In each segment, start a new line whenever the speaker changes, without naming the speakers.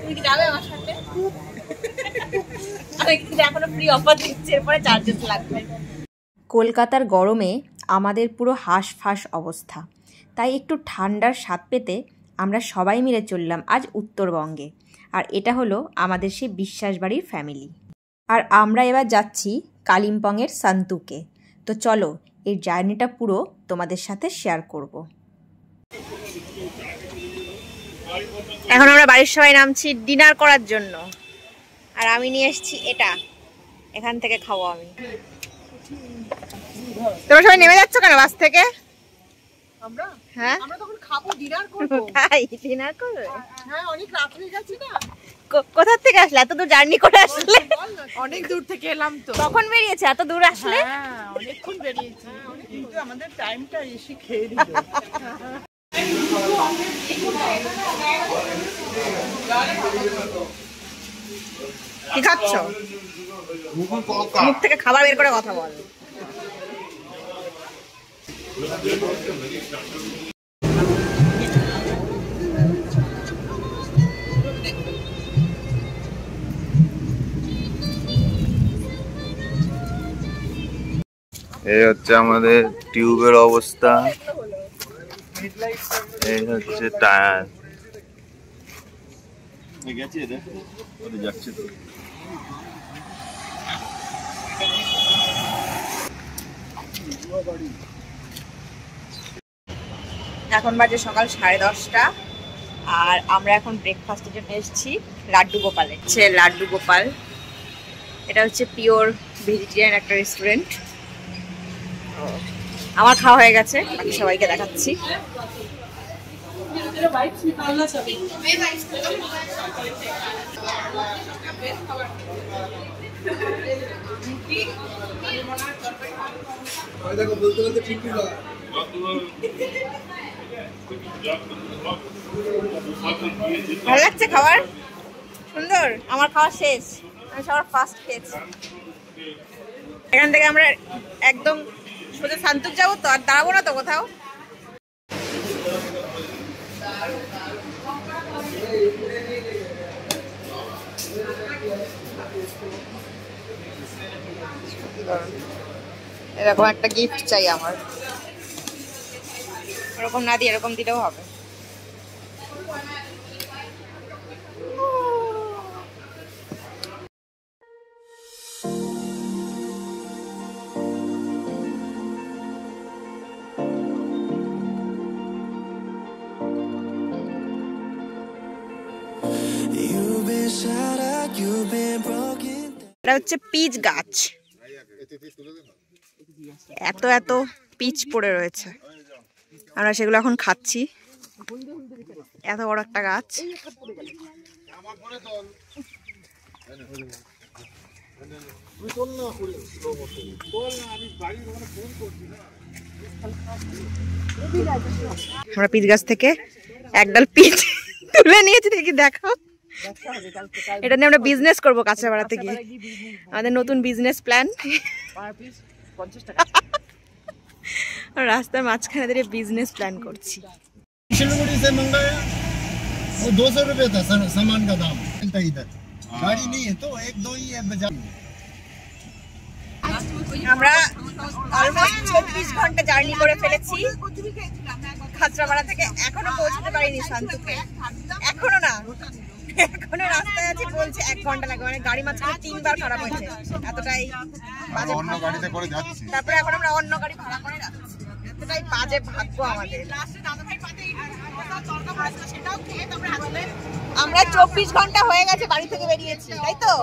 তুমি কি যাবে আমার সাথে? আমি কিন্তু এখনো ফ্রি অফার দিচ্ছি, এরপরে চার্জেস লাগবে। কলকাতার গরমে আমাদের পুরো হাঁসফাঁস অবস্থা, তাই একটু ঠান্ডার স্বাদ পেতে আমরা সবাই মিলে চললাম আজ উত্তরবঙ্গে। আর এটা হলো আমাদের সেই বিশ্বাস বাড়ির ফ্যামিলি। আর আমরা এবার যাচ্ছি কালিম্পংয়ের সান্তুকে। তো চলো এই জার্নিটা পুরো তোমাদের সাথে শেয়ার করব। এখন আমরা বাড়ির সবাই নামছি ডিনার করার জন্য। আর আমি নিয়ে এসেছি এটা, এখান থেকে খাবো আমি। তোমরা সবাই নেমে যাচ্ছ কেন বাস থেকে?
আমরা
হ্যাঁ
আমরা তখন খাবো, ডিনার করব।
তাই ডিনার করবে?
হ্যাঁ, অনেক রাত হয়ে গেছে না।
কোথা থেকে আসলে? এত দূর জার্নি করে আসলে?
অনেক দূর থেকে এলাম তো।
কখন বেরিয়েছে এত দূর আসলে?
হ্যাঁ, অনেকক্ষণ বেরিয়েছি, কিন্তু আমাদের টাইমটা এসে খেয়ে দিল।
কি খাচ্ছ? মুখ থেকে খাবার বের করে কথা বল।
এই হচ্ছে আমাদের টিউবের অবস্থা, এই হচ্ছে টায়ার। যাচ্ছে তো
এখন বাজে সকাল 10:30 আর আমরা এখন ব্রেকফাস্টের জন্য এসেছি লাড্ডু গোপালে। লাড্ডু গোপাল এটা হচ্ছে পিওর ভেজিটেরিয়ান একটা রেস্টুরেন্ট। আমার খাওয়া হয়ে গেছে, বাকি সবাইকে দেখাচ্ছি। ভালো লাগছে খাবার? সুন্দর। আমার খাওয়া শেষ, আমি সবার ফার্স্ট খেয়েছি। এখান থেকে আমরা একদম সোজা সান্তুক যাবো তো, আর দাঁড়াবো না তো কোথাও। এরকম একটা গিফট চাই আমার, এরকম না দিয়ে এরকম দিলেও হবে। এটা হচ্ছে পিচ গাছ, এত এত পিচ পড়ে রয়েছে, আমরা সেগুলো এখন খাচ্ছি। এত বড় একটা গাছ। আমরা পিচ গাছ থেকে একডাল পিচ তুলে নিয়েছি, দেখি দেখো। এটা নিয়ে আমরা বিজনেস করবো কাঁচরাপাড়াতে গিয়ে, আমাদের নতুন বিজনেস প্ল্যান। রাস্তার মাঝখানে দাঁড়িয়ে বিজনেস প্ল্যান করছি।
सिलगुड़ी से मंगाया वो 200 रुपये था सामान का दाम। इधर गाड़ी नहीं है तो एक दो ही है बाजार।
আমরা অলমোস্ট 24 ঘন্টা জার্নি করে ফেলেছি কাঁচরাপাড়া থেকে, এখনো পৌঁছতে পারিনি শান্তুকে। এখনো না, এখনো রাস্তায় আছি, বলছে 1 ঘন্টা লাগবে। মানে গাড়ি মাঝখানে 3 বার খারাপ হয়েছে, এতটাই বাজে।
অন্য গাড়িতে করে যাচ্ছি,
তারপরে এখন আমরা অন্য গাড়ি ভাড়া করে যাচ্ছি, এতটাই বাজে ভাগ্য আমাদের। আমরা 24 ঘন্টা হয়ে গেছে বাড়ি থেকে বেরিয়েছি, তাই তো?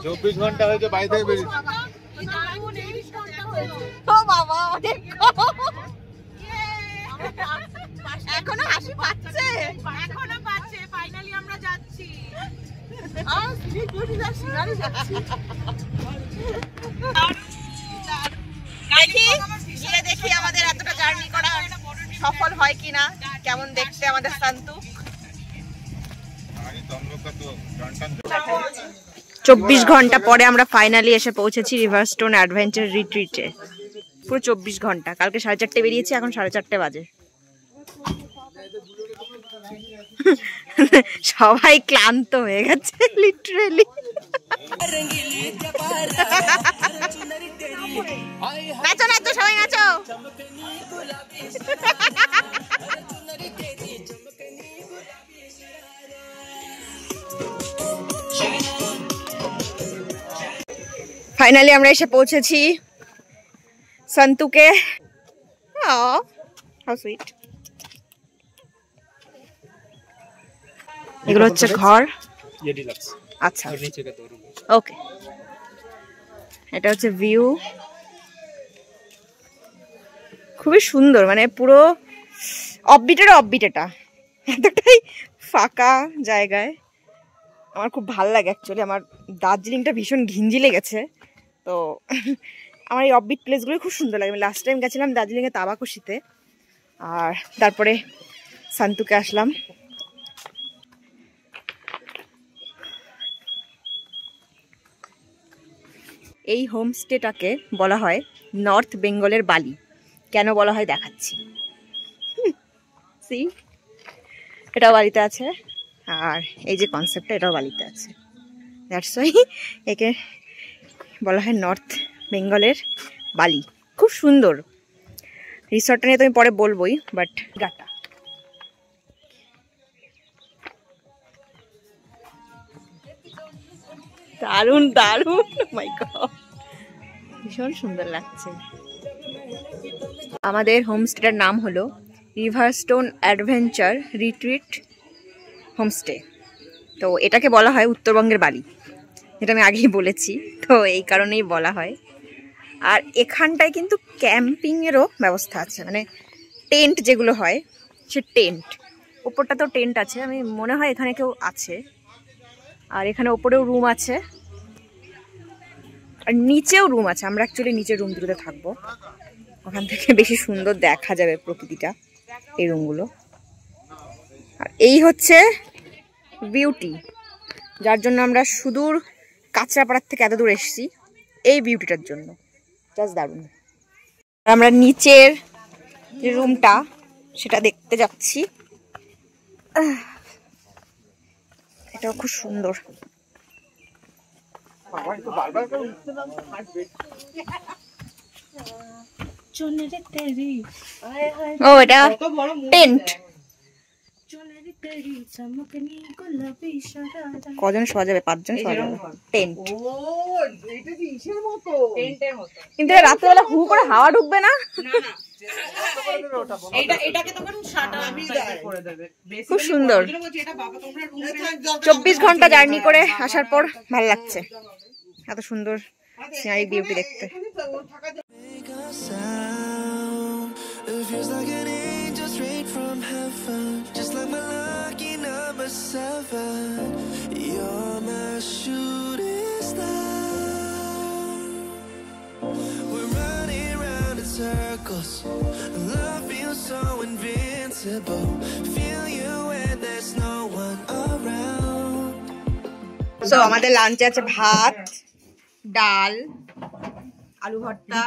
24 ঘন্টা হয়েছে বাড়ি থেকে বেরিয়েছি।
ও বাবা, অনেক এখনো হাসি পাচ্ছে,
এখনো পাচ্ছে। ফাইনালি আমরা যাচ্ছি।
দেখি আমাদের এতটা জার্নি করা সফল হয় কিনা, কেমন দেখতে আমাদের শান্তু। 24 ঘন্টা পরে আমরা ফাইনালি এসে পৌঁছেছি রিভারস্টোন অ্যাডভেঞ্চার রিট্রিটে। পুরো 24 ঘন্টা, কালকে 4:30 বেরিয়েছি, এখন 4:30 বাজে। সবাই ক্লান্ত হয়ে গেছে লিটারেলি। নাচো নাচো সবাই নাচো। ফাইনালি আমরা এসে পৌঁছেছি সন্তুকে। How sweet. এগুলো হচ্ছে ঘর। আচ্ছা ওকে, এটা হচ্ছে ভিউ। খুবই সুন্দর, মানে পুরো অফবিটের অফবিট। এটা এতটাই ফাঁকা জায়গায় আমার খুব ভালো লাগে অ্যাকচুয়ালি। আমার দার্জিলিংটা ভীষণ ঘিঞ্জি লেগেছে, তো আমার এই অফবিট প্লেসগুলোই খুব সুন্দর লাগে। আমি লাস্ট টাইম গেছিলাম দার্জিলিংয়ে তাবাকুশিতে, আর তারপরে সান্তুকে আসলাম। এই হোমস্টেটাকে বলা হয় নর্থ বেঙ্গলের বালি। কেন বলা হয় দেখাচ্ছি। সি, এটাও বালিতে আছে, আর এই যে কনসেপ্টটা এটাও বালিতে আছে। দ্যাটস ওয়াই একে বলা হয় নর্থ বেঙ্গলের বালি। খুব সুন্দর। রিসর্টটা নিয়ে তো আমি পরে বলবোই, বাট গাটা দারুণ দারুণ, মাই গড ভীষণ সুন্দর লাগছে। আমাদের হোমস্টেটার নাম হলো রিভারস্টোন অ্যাডভেঞ্চার রিট্রিট হোমস্টে। তো এটাকে বলা হয় উত্তরবঙ্গের বালি, এটা আমি আগেই বলেছি, তো এই কারণেই বলা হয়। আর এখানটায় কিন্তু ক্যাম্পিংয়েরও ব্যবস্থা আছে, মানে টেন্ট যেগুলো হয় সে টেন্ট। ওপরটা তো টেন্ট আছে, আমি মনে হয় এখানে কেউ আছে। আর এখানে ওপরেও রুম আছে, আর নিচেও রুম আছে। আমরা অ্যাকচুয়ালি নিচের রুম দুটোতে থাকবো, ওখান থেকে বেশি সুন্দর দেখা যাবে প্রকৃতিটা, এই রুমগুলো। আর এই হচ্ছে বিউটি, যার জন্য আমরা সুদূর কাঁচরাপাড়ার থেকে এত দূর এসেছি এই বিউটিটার জন্য। জাস্ট দারুণ। আমরা নিচের যে রুমটা সেটা দেখতে যাচ্ছি, এটাও খুব সুন্দর। ও এটা টেন্ট। কজন শোয়া যাবে? 5 জন শোয়া যাবে। টেন্ট কিন্তু রাত্রেবেলা হু করে হাওয়া ঢুকবে না? খুব সুন্দর। 24 ঘন্টা জার্নি করে আসার পর ভালো লাগছে, এত সুন্দর সিনারি বিউটি দেখতে।
Love feels so invincible. Feel you when there's no one around.
So আমাদের লাঞ্চে আছে ভাত, ডাল, আলু ভর্তা,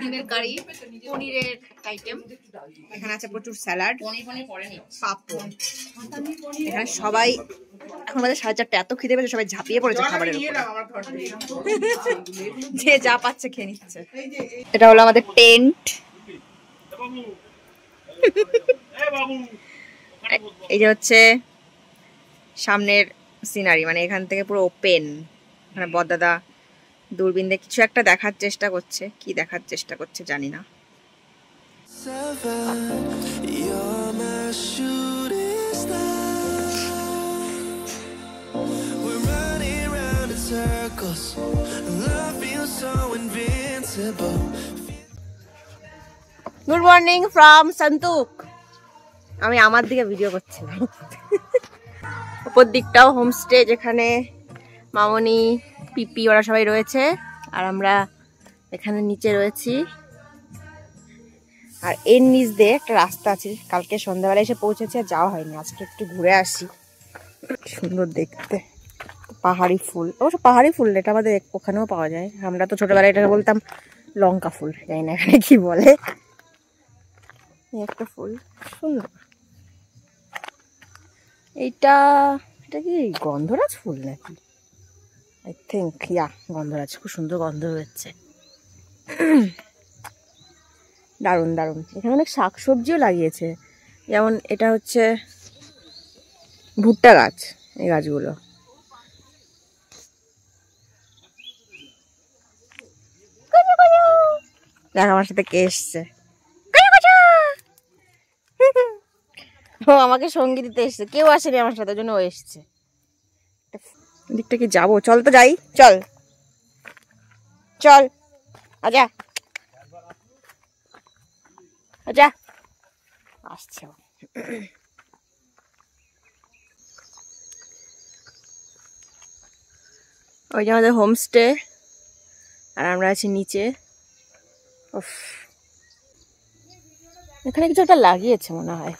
ডিমের কারি, পনিরের আইটেম, এখানে আছে প্রচুর স্যালাড, পাপড়। এখানে সবাই এখন আমাদের 4:30, এত খিদে পেয়েছে সবাই ঝাঁপিয়ে পড়েছে খাবারের উপরে, যে যা পাচ্ছে খেয়ে নিচ্ছে। এটা হলো আমাদের টেন্ট। এই যে হচ্ছে সামনের সিনারি, মানে এখান থেকে পুরো ওপেন। এখানে বড়দাদা দূরবীন দিয়ে কিছু একটা দেখার চেষ্টা করছে, কি দেখার চেষ্টা করছে জানি না। Good morning from Santuk. আমি আমার দিকে ভিডিও করছি। উপর দিকটাও হোমস্টে, যেখানে মামনি, পিপি ওরা সবাই রয়েছে, আর আমরা এখানে নিচে রয়েছি। আর এর নিচ দিয়ে একটা রাস্তা আছে, কালকে সন্ধ্যাবেলা এসে পৌঁছেছে, যাওয়া হয়নি, আজকে একটু ঘুরে আসি। সুন্দর দেখতে, পাহাড়ি ফুল। অবশ্য পাহাড়ি ফুল এটা আমাদের ওখানেও পাওয়া যায়। আমরা তো ছোটবেলায় এটা বলতাম লঙ্কা ফুল, জানি না এখানে কি বলে। একটা ফুল সুন্দর। এইটা এটা কি গন্ধরাজ ফুল নাকি? আই থিঙ্ক গন্ধরাজ। খুব সুন্দর গন্ধ হচ্ছে। দারুণ দারুণ। এখানে অনেক শাকসবজিও লাগিয়েছে, যেমন এটা হচ্ছে ভুট্টা গাছ। এই গাছগুলো দেখ আমার সাথে কে এসছে। ও আমাকে সঙ্গী দিতে এসছে, কেউ আসেনি আমার সাথে, জন্য ও এসছে। দিকটা কি যাবো? চল তো যাই, চল চল। আচ্ছা আচ্ছা আসছে। ওই যে আমাদের হোমস্টে, আর আমরা আছি নিচে। এখানে কিছু একটা লাগিয়েছে মনে হয়।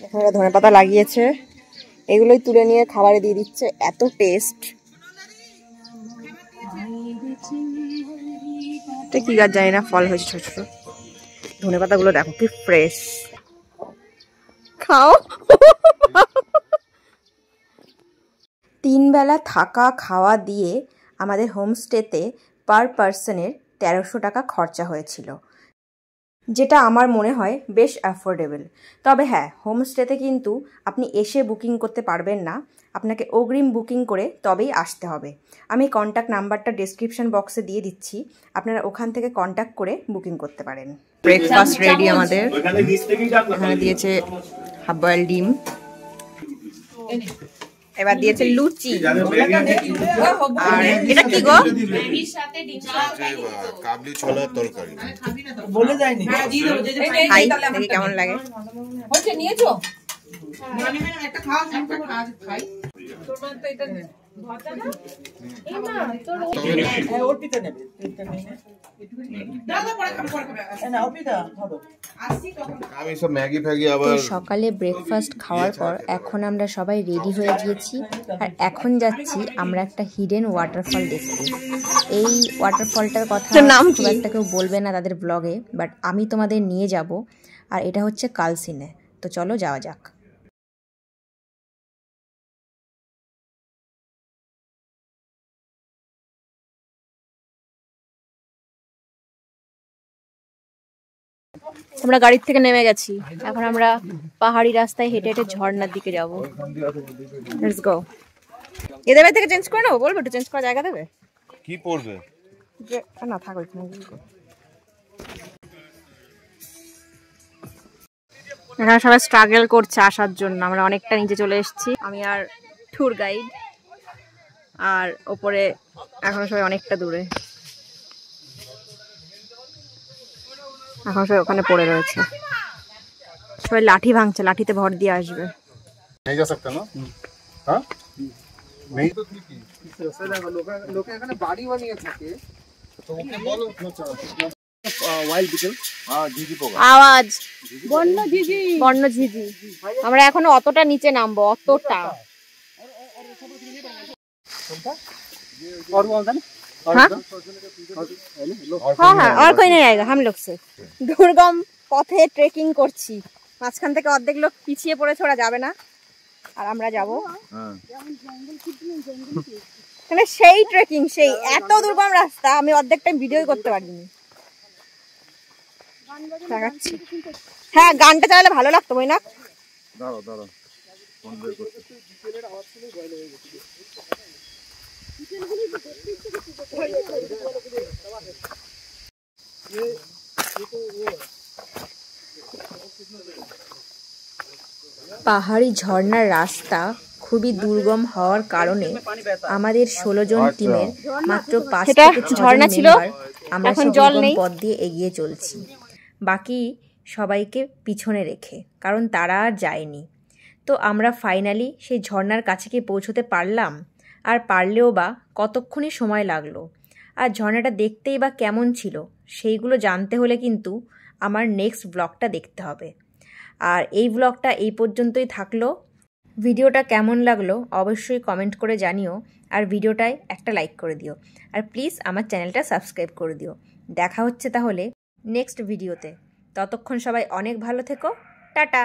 এখানে ধনেপাতা লাগিয়েছে, এগুলোই তুলে নিয়ে খাবারে দিয়ে দিচ্ছে। এত টেস্ট। কি গাছ জানি না, ফল হয়েছে ছোট ছোট। ধনেপাতা গুলো দেখো কি ফ্রেশ। খাও। 3 বেলা থাকা খাওয়া দিয়ে আমাদের হোমস্টেতে পার পার্সনের 1300 টাকা খরচা হয়েছিল, যেটা আমার মনে হয় বেশ অ্যাফোর্ডেবল। তবে হ্যাঁ, হোমস্টেতে কিন্তু আপনি এসে বুকিং করতে পারবেন না, আপনাকে অগ্রিম বুকিং করে তবেই আসতে হবে। আমি কন্ট্যাক্ট নাম্বারটা ডেসক্রিপশন বক্সে দিয়ে দিচ্ছি, আপনারা ওখান থেকে কন্ট্যাক্ট করে বুকিং করতে পারেন। ব্রেকফাস্ট রেডি আমাদের। এখানে দিয়েছে হাফ বয়েল ডিম, এবার দিয়েছে লুচি। আর এটা কি গো?
কাবলি ছোলার তরকারি।
বলে যায়নি।
খাই দেখি কেমন লাগে।
নিয়েছো? একটা খাও, একটা খাই। তোমার তো এটা
সকালে ব্রেকফাস্ট খাওয়ার পর এখন আমরা সবাই রেডি হয়ে গিয়েছি, আর এখন যাচ্ছি আমরা একটা হিডেন ওয়াটারফল দেখতে। এই ওয়াটারফলটার কথা খুব একটা কেউ বলবে না তাদের ব্লগে, বাট আমি তোমাদের নিয়ে যাব। আর এটা হচ্ছে কালসিনে। তো চলো যাওয়া যাক। আমরা গাড়ির থেকে নেমে গেছি, এখন আমরা পাহাড়ি রাস্তায় হেঁটে হেঁটে ঝর্ণার দিকে যাবো। Let's go. এদের বাড়ি থেকে চেঞ্জ করে নেবো? বলবো একটু চেঞ্জ করার জায়গা দেবে?
কি পড়বে?
না থাকো এখানে। এখানে সবাই স্ট্রাগল করছে আসার জন্য। আমরা অনেকটা নিচে চলে এসেছি, আমি আর ট্যুর গাইড, আর ওপরে এখনো সবাই অনেকটা দূরে। এখন সবাই ওখানে পড়ে রয়েছে, সবাই লাঠি ভাঙছে, লাঠিতে ভর দিয়ে আসবে।
नहीं जा सकता ना? हाँ नहीं तो ठीक है। लोग এখানে বাড়ি বানিয়ে থাকে, তো ওকে বলো ওয়াইল্ড বিটেল। ঝিঝি পোকা
আওয়াজ বন্য ঝিঝি, বন্য ঝিঝি। আমরা এখনো অতটা নিচে নামবো, অতটা।
और बोलता ना?
हाँ हाँ, और कोई नहीं आएगा हम लोग से। দুর্গম পথে ট্রেকিং করছি, মাঝখান থেকে অর্ধেক লোক পিছিয়ে পড়েছে, ওরা যাবে না, আর আমরা যাব। মানে সেই ট্রেকিং, সেই এত দুর্গম রাস্তা, আমি অর্ধেক টাইম ভিডিও করতে পারিনি। দেখাচ্ছি। হ্যাঁ, গানটা চালালে ভালো লাগতো বই না?
দাঁড়াও দাঁড়াও, ফোন বের করতে।
পাহাড়ি ঝর্ণার রাস্তা খুবই দুর্গম হওয়ার কারণে আমাদের 16 জন টিমের মাত্র 5 থেকে 6 জন মেম্বার আমরা এখন জল নেই পথ দিয়ে এগিয়ে চলছি, বাকি সবাইকে পিছনে রেখে, কারণ তারা আর যায়নি। তো আমরা ফাইনালি সেই ঝর্ণার কাছে গিয়ে পৌঁছতে পারলাম, আর পারলেও বা কতক্ষণই সময় লাগলো, আর ঝর্ণাটা দেখতেই বা কেমন ছিল সেইগুলো জানতে হলে কিন্তু আমার নেক্সট ব্লগটা দেখতে হবে। আর এই ব্লগটা এই পর্যন্তই থাকলো। ভিডিওটা কেমন লাগলো অবশ্যই কমেন্ট করে জানিও, আর ভিডিওটায় একটা লাইক করে দিও, আর প্লিজ আমার চ্যানেলটা সাবস্ক্রাইব করে দিও। দেখা হচ্ছে তাহলে নেক্সট ভিডিওতে। ততক্ষণ সবাই অনেক ভালো থেকো। টাটা।